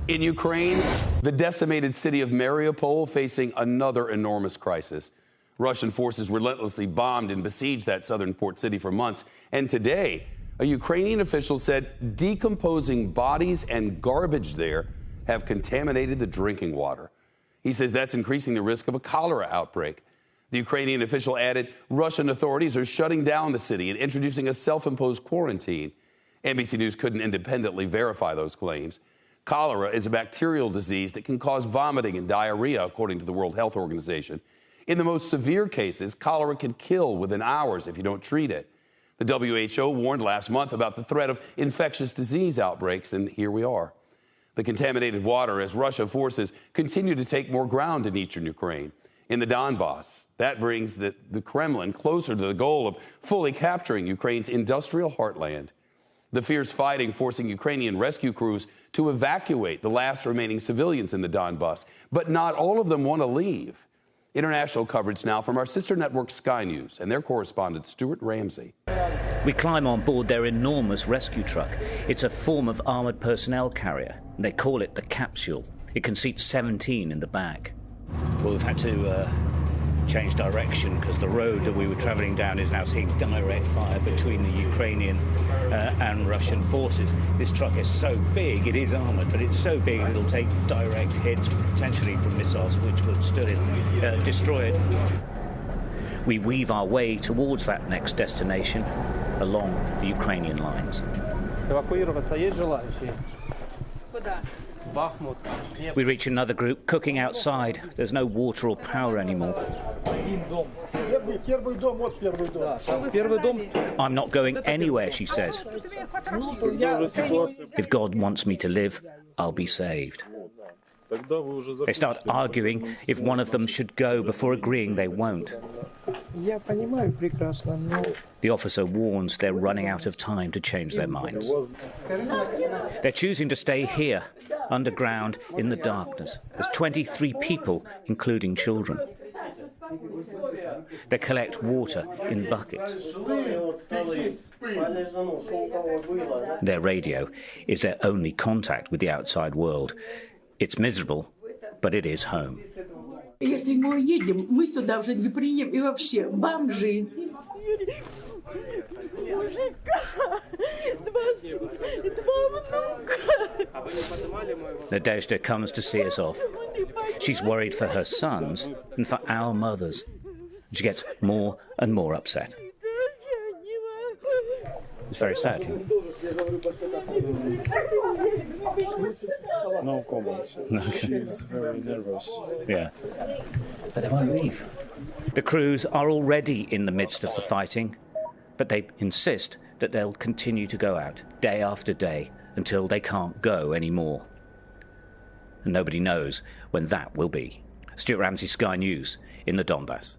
In Ukraine, the decimated city of Mariupol facing another enormous crisis. Russian forces relentlessly bombed and besieged that southern port city for months. And today, a Ukrainian official said decomposing bodies and garbage there have contaminated the drinking water. He says that's increasing the risk of a cholera outbreak. The Ukrainian official added Russian authorities are shutting down the city and introducing a self-imposed quarantine. NBC News couldn't independently verify those claims. Cholera is a bacterial disease that can cause vomiting and diarrhea, according to the World Health Organization. In the most severe cases, cholera can kill within hours if you don't treat it. The WHO warned last month about the threat of infectious disease outbreaks, and here we are. The contaminated water as Russian forces continue to take more ground in eastern Ukraine. In the Donbass, that brings the Kremlin closer to the goal of fully capturing Ukraine's industrial heartland. The fierce fighting forcing Ukrainian rescue crews to evacuate the last remaining civilians in the Donbass. But not all of them want to leave. International coverage now from our sister network Sky News and their correspondent Stuart Ramsey. We climb on board their enormous rescue truck. It's a form of armoured personnel carrier. They call it the Capsule. It can seat 17 in the back. Well, we've had to change direction because the road that we were travelling down is now seeing direct fire between the Ukrainian and Russian forces. This truck is so big, it is armoured, but it's so big it'll take direct hits, potentially from missiles, which would still destroy it. We weave our way towards that next destination along the Ukrainian lines. We reach another group cooking outside. There's no water or power anymore. I'm not going anywhere, she says. If God wants me to live, I'll be saved. They start arguing if one of them should go before agreeing they won't. The officer warns they're running out of time to change their minds. They're choosing to stay here, underground, in the darkness. There's 23 people, including children. They collect water in buckets. Their radio is their only contact with the outside world. It's miserable, but it is home. Если мы уедем, мы сюда уже не приедем, и вообще бомжи. Nadezhda comes to see us off. She's worried for her sons and for our mothers. She gets more and more upset. It's very sad. No comments. She's very nervous. Yeah. But they won't leave. The crews are already in the midst of the fighting, but they insist that they'll continue to go out day after day until they can't go anymore. And nobody knows when that will be. Stuart Ramsey, Sky News, in the Donbass.